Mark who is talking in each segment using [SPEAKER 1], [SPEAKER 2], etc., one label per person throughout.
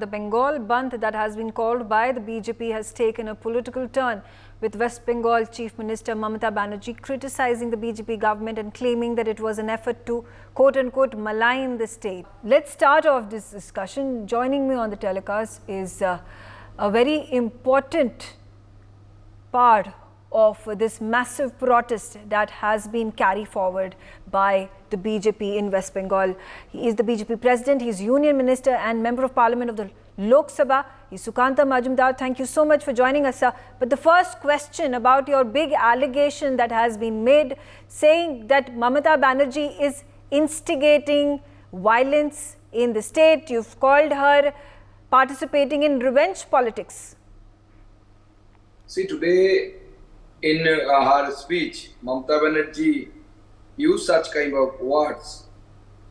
[SPEAKER 1] the Bengal Bandh that has been called by the BJP has taken a political turn, with West Bengal Chief Minister Mamata Banerjee criticizing the BJP government and claiming that it was an effort to quote-unquote malign the state. Let's start off this discussion. Joining me on the telecast is a very important part of this massive protest that has been carried forward by the BJP in West Bengal. He is the BJP President, he is Union Minister and Member of Parliament of the Lok Sabha. He is Sukanta Majumdar. Thank you so much for joining us, sir. But the first question about your big allegation that has been made, saying that Mamata Banerjee is instigating violence in the state. You've called her participating in revenge politics.
[SPEAKER 2] See, today in her speech, Mamata Banerjee used such kind of words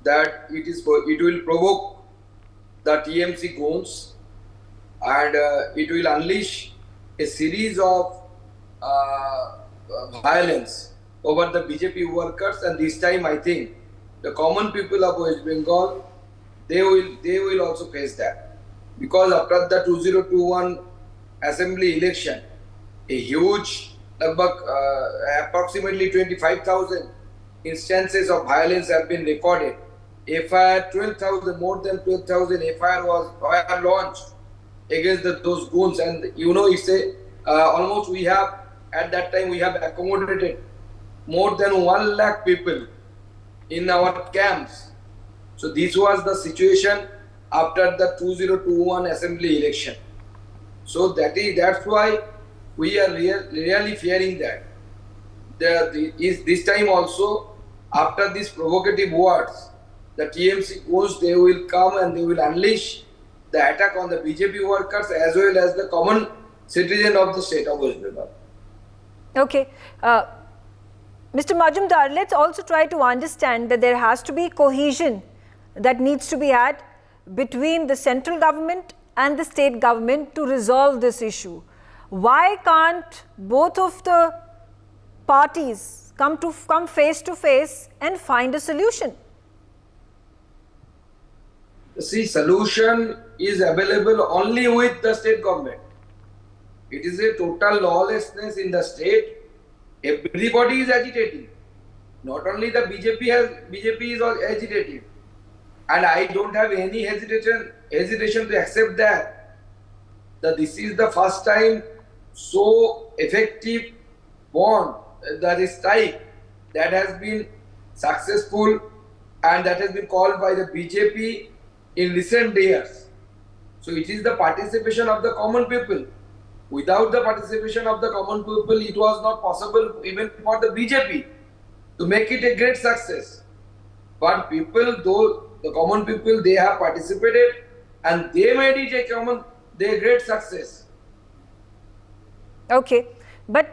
[SPEAKER 2] that it will provoke the TMC goons and it will unleash a series of violence over the BJP workers, and this time I think the common people of West Bengal, they will also face that, because after the 2021 assembly election, a huge approximately 25,000 instances of violence have been recorded. FIR 12,000, more than 12,000 FIR was launched against those goons, and you know, it's almost we have at that time we have accommodated more than 1 lakh people in our camps. So this was the situation after the 2021 assembly election. So that's why we are really fearing that this time also, after these provocative words, the TMC goons, they will come and they will unleash the attack on the BJP workers as well as the common citizen of the state of West Bengal.
[SPEAKER 1] Okay. Mr. Majumdar, let's also try to understand that there has to be cohesion that needs to be had between the central government and the state government to resolve this issue. Why can't both of the parties come face to face and find a solution?
[SPEAKER 2] See, solution is available only with the state government. It is a total lawlessness in the state. Everybody is agitating. Not only the BJP is all agitating. And I don't have any hesitation to accept that this is the first time so effective bond, that is strike, that has been successful and that has been called by the BJP in recent years. So it is the participation of the common people. Without the participation of the common people, it was not possible even for the BJP to make it a great success. But people, though the common people, they have participated and they made it a great success.
[SPEAKER 1] Okay, but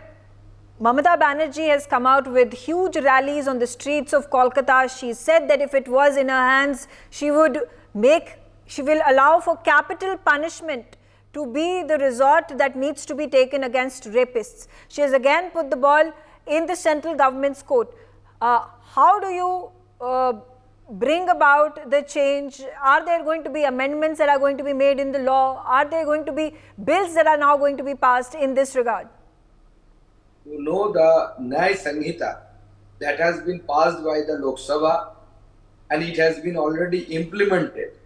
[SPEAKER 1] Mamata Banerjee has come out with huge rallies on the streets of Kolkata. She said that if it was in her hands, she will allow for capital punishment to be the resort that needs to be taken against rapists. She has again put the ball in the central government's court. How do you bring about the change? Are there going to be amendments that are going to be made in the law? Are there going to be bills that are now going to be passed in this regard?
[SPEAKER 2] You know, the Nyaya Sanhita that has been passed by the Lok Sabha and it has been already implemented.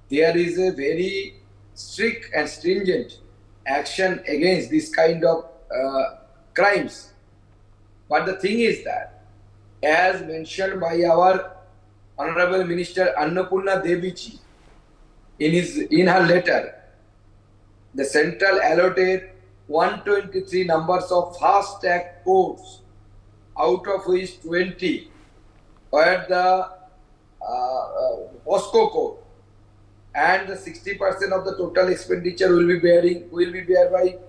[SPEAKER 2] There is a very strict and stringent action against this kind of crimes. But the thing is that, as mentioned by our Honorable Minister Annapurna Deviji in her letter, the central allotted 123 numbers of fast track courts, out of which 20 were the POSCO court, and the 60% of the total expenditure will be bear by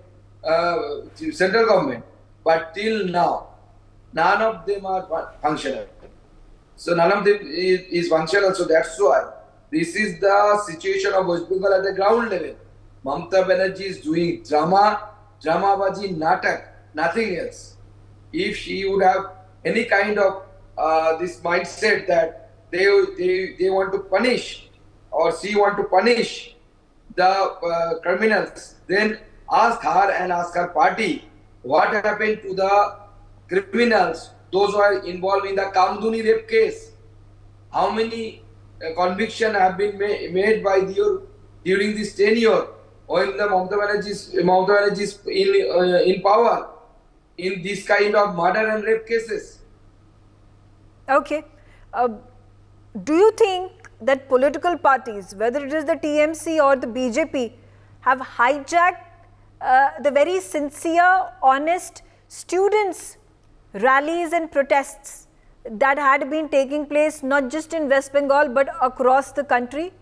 [SPEAKER 2] central government. But till now, none of them are functional. So none of them is functional. So that's why this is the situation of West Bengal at the ground level. Mamata Banerjee is doing dramabaji, natak, nothing else. If she would have any kind of this mindset that they want to punish, or she want to punish the criminals, then ask her and ask her party what happened to the criminals, those who are involved in the Kamduni rape case. How many convictions have been made by during this tenure when the Mamata Banerjee is in power in this kind of murder and rape cases?
[SPEAKER 1] Okay. Do you think that political parties, whether it is the TMC or the BJP, have hijacked the very sincere, honest students' rallies and protests that had been taking place not just in West Bengal but across the country?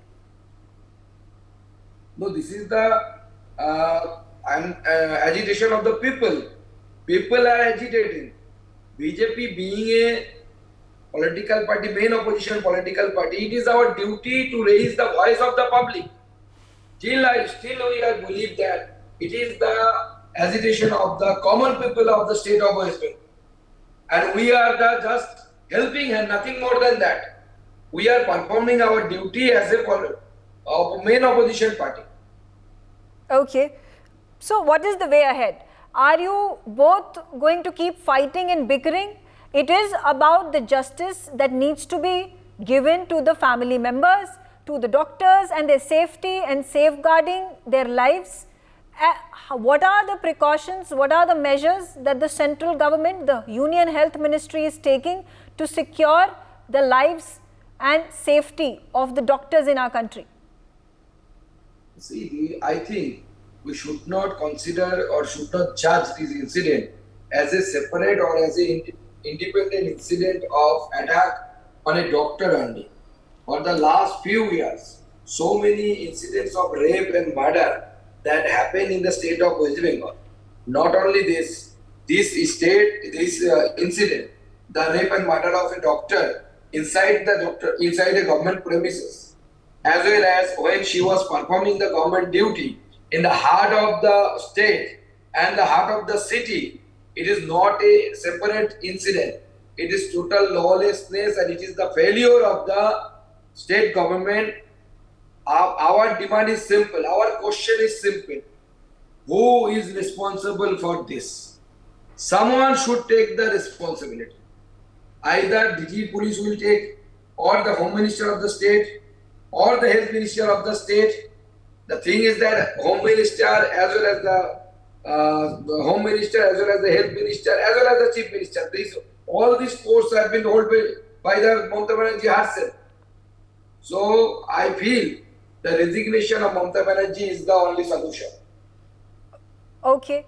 [SPEAKER 2] No, this is the agitation of the people. People are agitating. BJP being a political party, main opposition political party, it is our duty to raise the voice of the public. Still we believe that it is the agitation of the common people of the state of West Bengal. And we are just helping and nothing more than that. We are performing our duty as a main opposition party.
[SPEAKER 1] Okay. So what is the way ahead? Are you both going to keep fighting and bickering? It is about the justice that needs to be given to the family members, to the doctors and their safety and safeguarding their lives. What are the precautions, what are the measures that the central government, the Union Health Ministry is taking to secure the lives and safety of the doctors in our country?
[SPEAKER 2] See, I think we should not consider or should not judge this incident as a separate or as an independent incident of attack on a doctor only. For the last few years, so many incidents of rape and murder that happen in the state of West Bengal. Not only this incident, the rape and murder of a doctor inside a government premises, as well as when she was performing the government duty in the heart of the state and the heart of the city. It is not a separate incident. It is total lawlessness and it is the failure of the state government. Our demand is simple. Our question is simple. Who is responsible for this? Someone should take the responsibility. Either DG Police will take, or the Home Minister of the state, or the Health Minister of the state. The thing is that Home Minister as well as the Home Minister as well as the Health Minister as well as the Chief Minister, all these posts have been held by the Mamata Banerjee herself. So I feel the resignation of Mamata Banerjee is the only solution.
[SPEAKER 1] Okay.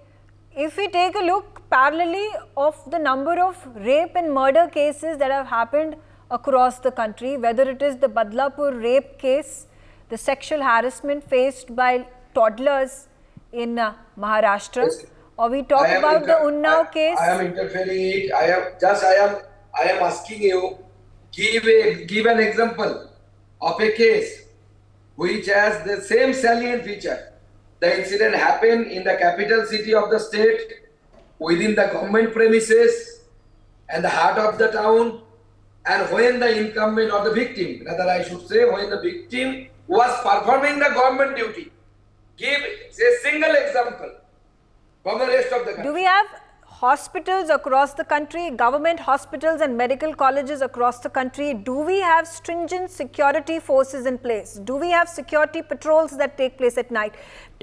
[SPEAKER 1] If we take a look parallelly of the number of rape and murder cases that have happened across the country, whether it is the Badlapur rape case, the sexual harassment faced by toddlers in Maharashtra, yes, or we talk about the Unnao case.
[SPEAKER 2] I am interfering. I am asking you, give an example of a case which has the same salient feature. The incident happened in the capital city of the state, within the government premises and the heart of the town, and when the incumbent or the victim, rather I should say, when the victim was performing the government duty. Give a single example from the rest of the country.
[SPEAKER 1] Do we have hospitals across the country, government hospitals and medical colleges across the country? Do we have stringent security forces in place? Do we have security patrols that take place at night?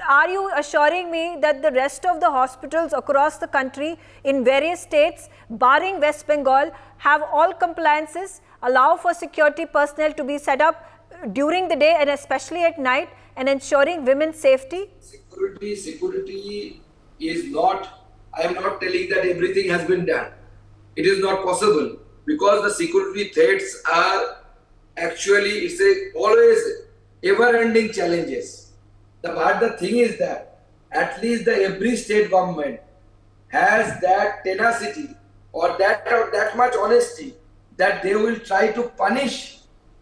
[SPEAKER 1] Are you assuring me that the rest of the hospitals across the country in various states, barring West Bengal, have all compliances, allow for security personnel to be set up during the day and especially at night, and ensuring women's safety?
[SPEAKER 2] Security is not, I am not telling that everything has been done. It is not possible because the security threats are actually, always ever-ending challenges. But the thing is that at least every state government has that tenacity or that much honesty that they will try to punish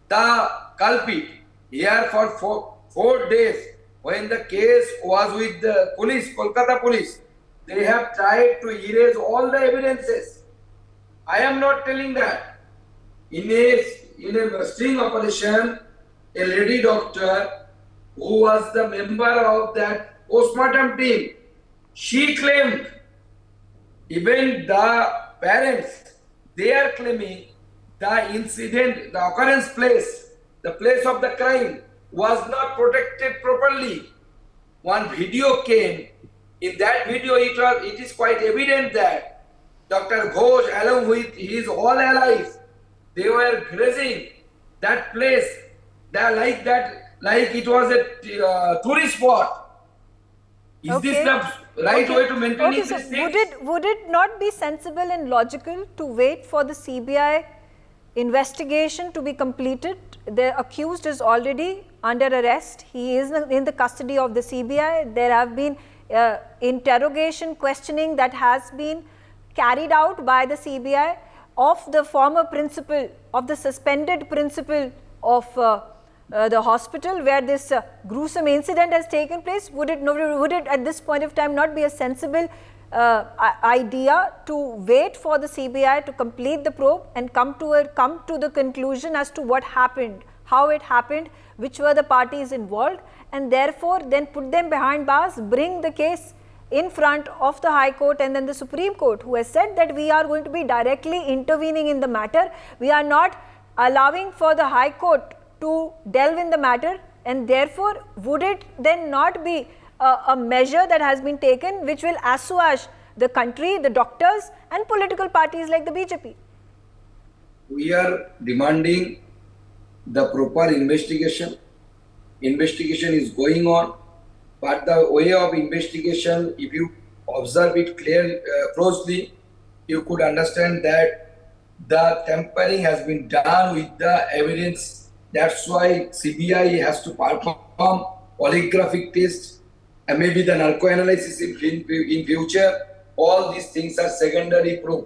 [SPEAKER 2] the culprit. Here for 4 days, when the case was with the police, Kolkata police, they have tried to erase all the evidences. I am not telling that. In a sting operation, a lady doctor who was the member of that postmortem team, she claimed, even the parents, they are claiming the incident, the occurrence place, the place of the crime was not protected properly. One video came. In that video, it is quite evident that Dr. Ghosh, along with his all allies, they were grazing that place, like it was a tourist spot. Is this the right way to maintain
[SPEAKER 1] so
[SPEAKER 2] these things?
[SPEAKER 1] would it not be sensible and logical to wait for the CBI investigation to be completed? The accused is already under arrest. He is in the custody of the CBI. There have been interrogation, questioning that has been carried out by the CBI of the former principal, of the suspended principal of the hospital where this gruesome incident has taken place. Would it at this point of time not be a sensible idea to wait for the CBI to complete the probe and come to the conclusion as to what happened, how it happened, which were the parties involved, and therefore then put them behind bars, bring the case in front of the High Court and then the Supreme Court, who has said that we are going to be directly intervening in the matter. We are not allowing for the High Court to delve in the matter, and therefore would it then not be a measure that has been taken which will assuage the country, the doctors and political parties like the BJP?
[SPEAKER 2] We are demanding the proper investigation. Investigation is going on, but the way of investigation, if you observe it closely, you could understand that the tampering has been done with the evidence. That's why CBI has to perform polygraphic tests and maybe the narco-analysis in future. All these things are secondary proof.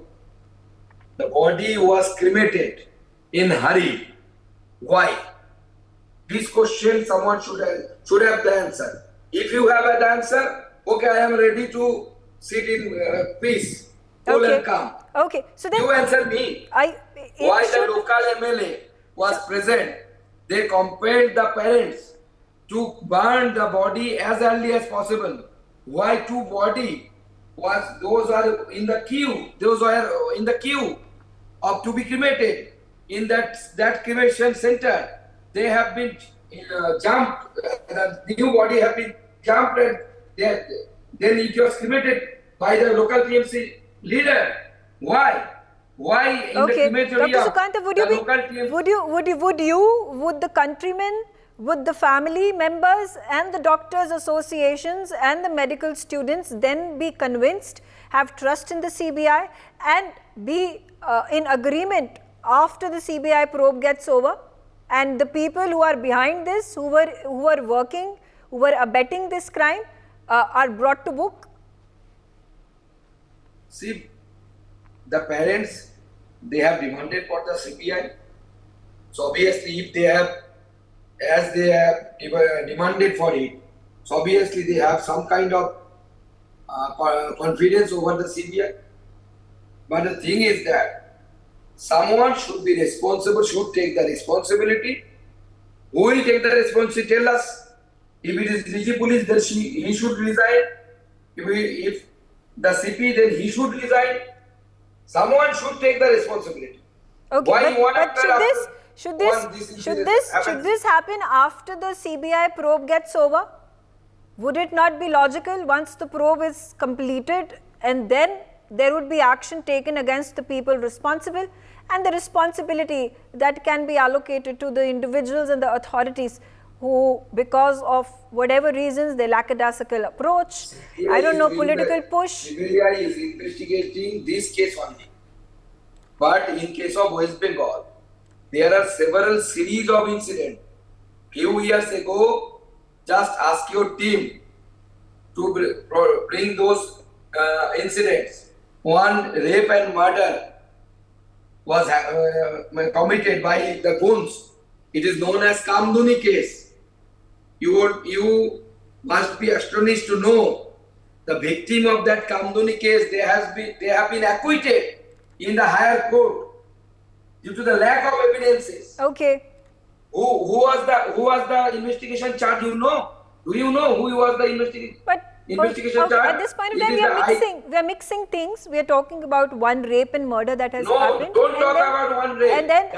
[SPEAKER 2] The body was cremated in hurry. Why? This question someone should have the answer. If you have an answer, okay, I am ready to sit in peace, cool and calm.
[SPEAKER 1] Okay, so then
[SPEAKER 2] you answer me. Why the local MLA was present? They compelled the parents to burn the body as early as possible. Why two body? Those are in the queue. Those were in the queue of to be cremated in that cremation center. They have been jumped. The new body have been jumped, and then it was cremated by the local TMC leader. Why? Why in the crematory?
[SPEAKER 1] Dr. Sukanta, would the countrymen, would the family members and the doctors associations and the medical students then be convinced, have trust in the CBI and be in agreement after the CBI probe gets over, and the people who are behind this, who were working, who were abetting this crime are brought to book?
[SPEAKER 2] See, the parents, they have demanded for the CBI. So obviously, if they have, as they have demanded for it, so obviously they have some kind of confidence over the CBI. But the thing is that someone should be responsible, should take the responsibility. Who will take the responsibility? Tell us. If it is DG police, then he should resign. If the CP, then he should resign. Someone should take the responsibility.
[SPEAKER 1] Okay,
[SPEAKER 2] but
[SPEAKER 1] should this happen after the CBI probe gets over? Would it not be logical once the probe is completed and then there would be action taken against the people responsible, and the responsibility that can be allocated to the individuals and the authorities who, because of whatever reasons, their lackadaisical approach, I don't know, political push.
[SPEAKER 2] CBI is investigating this case only. But in case of West Bengal, there are several series of incidents. Few years ago, just ask your team to bring those incidents. One rape and murder was committed by the goons. It is known as Kamduni case. You must be astonished to know the victim of that Kamduni case, they have been acquitted in the higher court due to the lack of evidences.
[SPEAKER 1] Okay.
[SPEAKER 2] Who was the investigation charge? You know? Do you know who was the investigation? Investigation
[SPEAKER 1] okay,
[SPEAKER 2] charge?
[SPEAKER 1] at this point of time, we are mixing things. We are talking about one rape and murder that has happened.
[SPEAKER 2] No, don't talk about one rape.
[SPEAKER 1] And then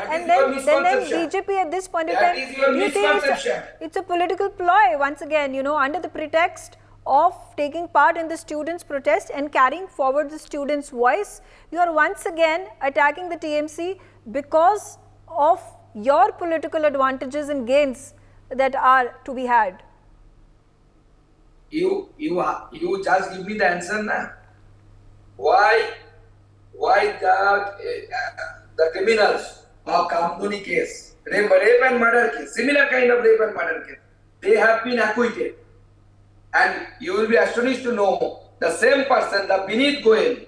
[SPEAKER 1] BJP at this point of time,
[SPEAKER 2] That is your misconception.
[SPEAKER 1] It's a political ploy once again, you know, under the pretext of taking part in the students' protest and carrying forward the students' voice. You are once again attacking the TMC because of your political advantages and gains that are to be had.
[SPEAKER 2] You just give me the answer now. Why the criminals of Kamduni case, rape and murder case, similar kind of rape and murder case, they have been acquitted. And you will be astonished to know the same person, the Vineet Goyal,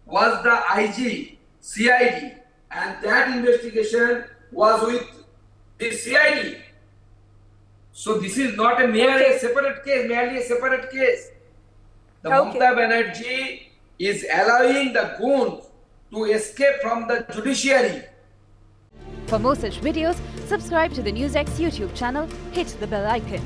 [SPEAKER 2] was the IG, CID, and that investigation was with the CID. So this is not merely a separate case. The Mamata Banerjee is allowing the goons to escape from the judiciary.
[SPEAKER 3] For more such videos, subscribe to the NewsX YouTube channel, hit the bell icon.